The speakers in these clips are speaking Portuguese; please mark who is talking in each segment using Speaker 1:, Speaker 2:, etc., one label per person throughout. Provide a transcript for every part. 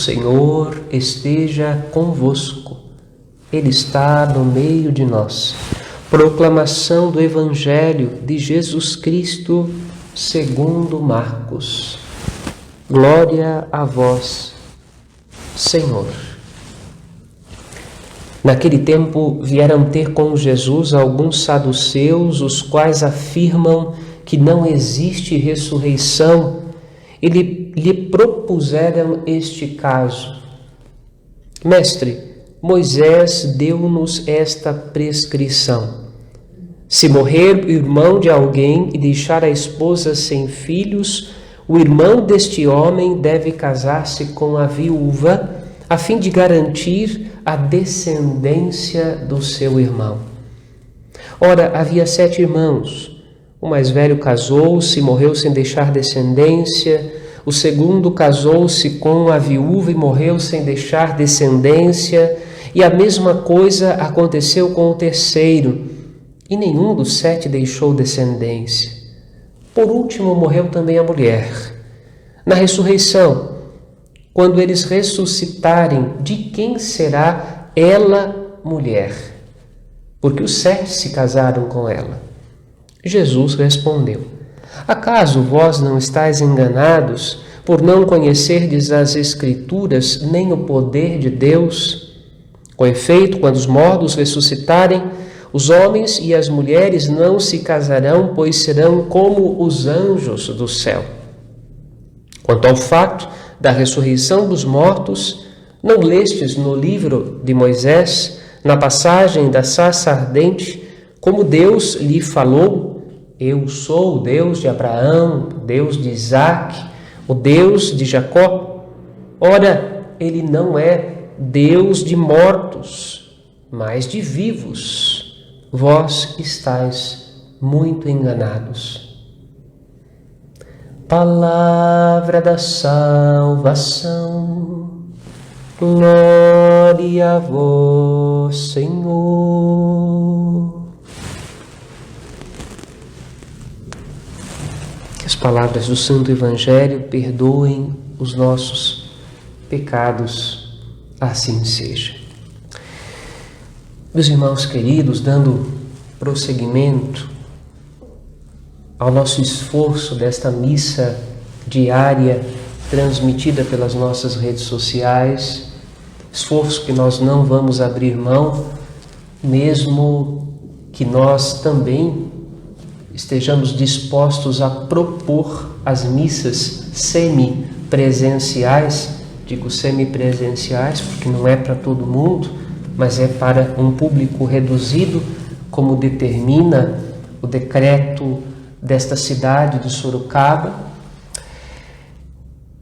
Speaker 1: O Senhor esteja convosco, Ele está no meio de nós. Proclamação do Evangelho de Jesus Cristo segundo Marcos. Glória a vós, Senhor. Naquele tempo vieram ter com Jesus alguns saduceus, os quais afirmam que não existe ressurreição, e lhe propuseram este caso. Mestre, Moisés deu-nos esta prescrição: se morrer o irmão de alguém e deixar a esposa sem filhos, o irmão deste homem deve casar-se com a viúva, a fim de garantir a descendência do seu irmão. Ora, havia 7 irmãos. O mais velho casou-se e morreu sem deixar descendência. O segundo casou-se com a viúva e morreu sem deixar descendência. E a mesma coisa aconteceu com o terceiro. E nenhum dos 7 deixou descendência. Por último, morreu também a mulher. Na ressurreição, quando eles ressuscitarem, de quem será ela mulher? Porque os 7 se casaram com ela. Jesus respondeu: acaso vós não estáis enganados por não conhecerdes as Escrituras nem o poder de Deus? Com efeito, quando os mortos ressuscitarem, os homens e as mulheres não se casarão, pois serão como os anjos do céu. Quanto ao fato da ressurreição dos mortos, não lestes no livro de Moisés, na passagem da sarça ardente, como Deus lhe falou: eu sou o Deus de Abraão, o Deus de Isaque, o Deus de Jacó? Ora, ele não é Deus de mortos, mas de vivos. Vós estáis muito enganados. Palavra da salvação. Glória a vós, Senhor. Que as palavras do Santo Evangelho perdoem os nossos pecados, assim seja. Meus irmãos queridos, dando prosseguimento ao nosso esforço desta missa diária transmitida pelas nossas redes sociais, esforço que nós não vamos abrir mão, mesmo que nós também estejamos dispostos a propor as missas semipresenciais. Digo semipresenciais porque não é para todo mundo, mas é para um público reduzido, como determina o decreto desta cidade de Sorocaba,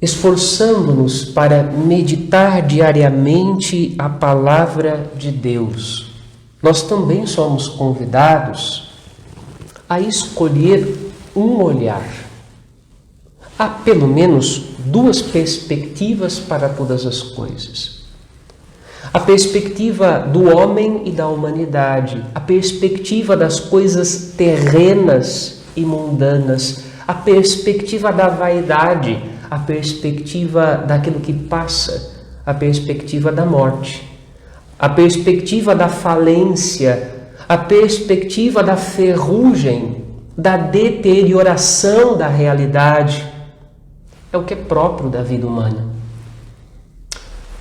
Speaker 1: esforçando-nos para meditar diariamente a palavra de Deus. Nós também somos convidados a escolher um olhar. Há pelo menos 2 perspectivas para todas as coisas. A perspectiva do homem e da humanidade, a perspectiva das coisas terrenas e mundanas, a perspectiva da vaidade, a perspectiva daquilo que passa, a perspectiva da morte, a perspectiva da falência, a perspectiva da ferrugem, da deterioração da realidade. É o que é próprio da vida humana.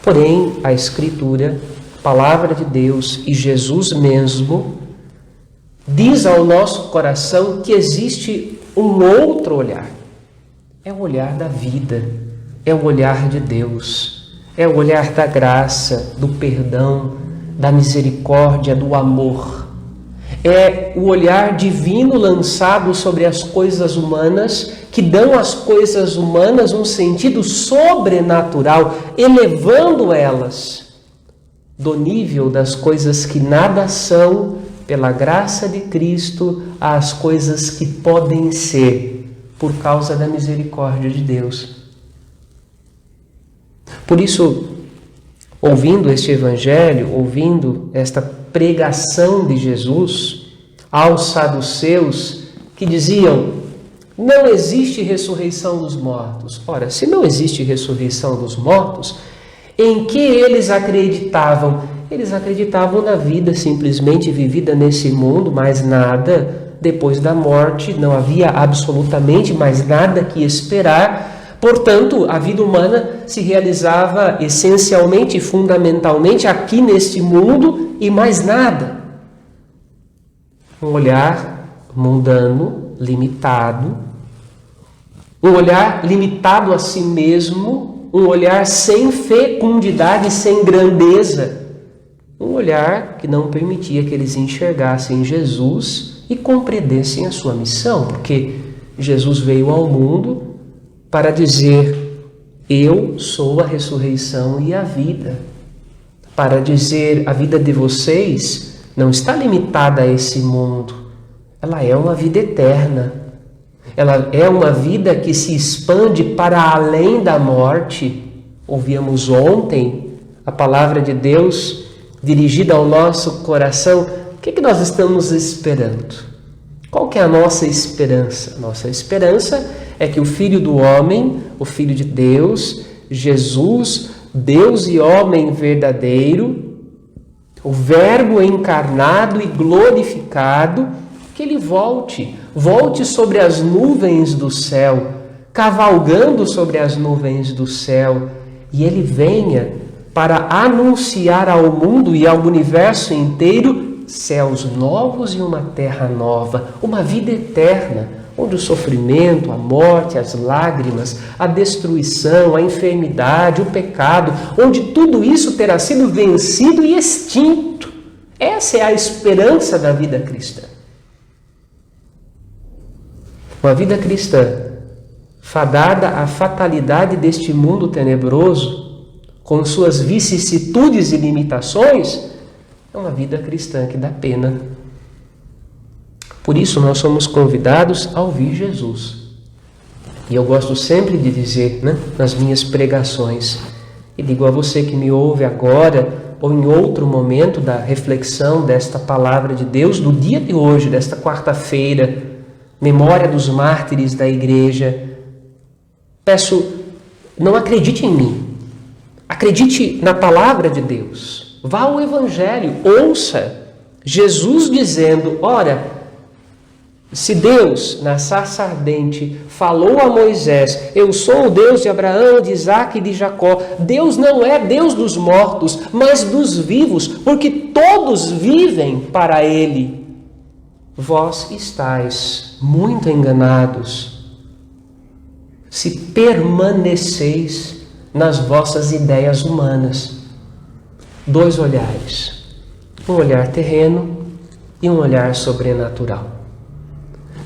Speaker 1: Porém, a Escritura, a Palavra de Deus e Jesus mesmo, diz ao nosso coração que existe um outro olhar. É o olhar da vida, é o olhar de Deus, é o olhar da graça, do perdão, da misericórdia, do amor. É o olhar divino lançado sobre as coisas humanas, que dão às coisas humanas um sentido sobrenatural, elevando elas do nível das coisas que nada são, pela graça de Cristo, às coisas que podem ser, por causa da misericórdia de Deus. Por isso, ouvindo este Evangelho, ouvindo esta pregação de Jesus aos saduceus que diziam: não existe ressurreição dos mortos. Ora, se não existe ressurreição dos mortos, Em que eles acreditavam? Eles acreditavam na vida simplesmente vivida nesse mundo, mais nada depois da morte, não havia absolutamente mais nada que esperar. Portanto, a vida humana se realizava essencialmente, fundamentalmente aqui neste mundo e mais nada. Um olhar mundano, limitado, um olhar limitado a si mesmo, um olhar sem fecundidade, sem grandeza, um olhar que não permitia que eles enxergassem Jesus e compreendessem a sua missão, porque Jesus veio ao mundo para dizer: eu sou a ressurreição e a vida. Para dizer: a vida de vocês não está limitada a esse mundo, ela é uma vida eterna, ela é uma vida que se expande para além da morte. Ouvíamos ontem a palavra de Deus dirigida ao nosso coração. O que nós estamos esperando? Qual que é a nossa esperança? Nossa esperança é que o Filho do Homem, o Filho de Deus, Jesus, Deus e homem verdadeiro, o Verbo encarnado e glorificado, que ele volte sobre as nuvens do céu, cavalgando sobre as nuvens do céu, e ele venha para anunciar ao mundo e ao universo inteiro céus novos e uma terra nova, uma vida eterna, onde o sofrimento, a morte, as lágrimas, a destruição, a enfermidade, o pecado, onde tudo isso terá sido vencido e extinto. Essa é a esperança da vida cristã. Uma vida cristã fadada à fatalidade deste mundo tenebroso, com suas vicissitudes e limitações, é uma vida cristã que dá pena. Por isso nós somos convidados a ouvir Jesus. E eu gosto sempre de dizer, nas minhas pregações, e digo a você que me ouve agora ou em outro momento da reflexão desta palavra de Deus, do dia de hoje, desta quarta-feira, memória dos mártires da igreja, peço, não acredite em mim, acredite na palavra de Deus. Vá ao Evangelho, ouça Jesus dizendo: ora, se Deus, na sarça ardente, falou a Moisés: eu sou o Deus de Abraão, de Isaque e de Jacó. Deus não é Deus dos mortos, mas dos vivos, porque todos vivem para Ele. Vós estáis muito enganados, se permaneceis nas vossas ideias humanas. Dois olhares, um olhar terreno e um olhar sobrenatural.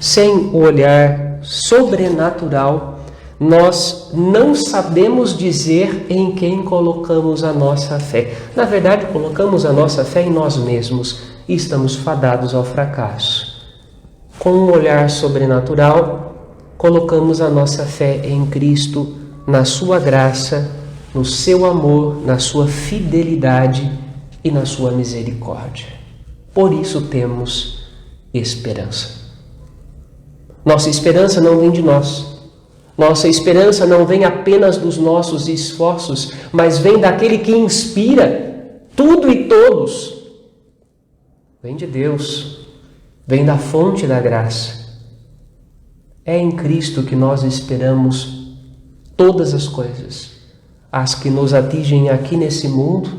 Speaker 1: Sem o olhar sobrenatural, nós não sabemos dizer em quem colocamos a nossa fé. Na verdade, colocamos a nossa fé em nós mesmos e estamos fadados ao fracasso. Com um olhar sobrenatural, colocamos a nossa fé em Cristo, na sua graça, no seu amor, na sua fidelidade e na sua misericórdia. Por isso temos esperança. Nossa esperança não vem de nós. Nossa esperança não vem apenas dos nossos esforços, mas vem daquele que inspira tudo e todos. Vem de Deus, vem da fonte da graça. É em Cristo que nós esperamos todas as coisas, as que nos atingem aqui nesse mundo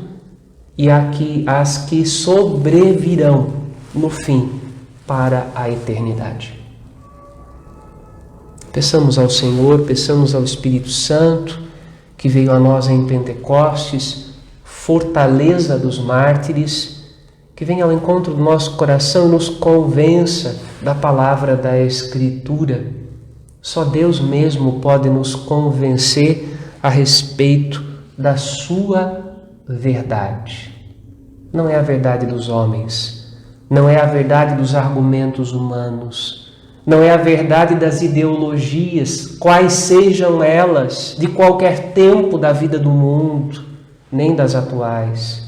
Speaker 1: e as que sobrevirão no fim para a eternidade. Peçamos ao Senhor, peçamos ao Espírito Santo, que veio a nós em Pentecostes, fortaleza dos mártires, que venha ao encontro do nosso coração e nos convença da palavra da Escritura. Só Deus mesmo pode nos convencer a respeito da sua verdade. Não é a verdade dos homens, não é a verdade dos argumentos humanos, não é a verdade das ideologias, quais sejam elas, de qualquer tempo da vida do mundo, nem das atuais.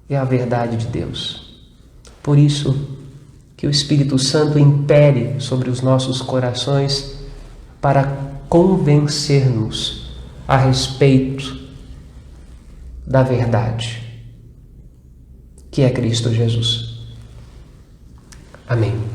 Speaker 1: É a verdade de Deus. Por isso, que o Espírito Santo impere sobre os nossos corações para convencer-nos a respeito da verdade, que é Cristo Jesus. Amém.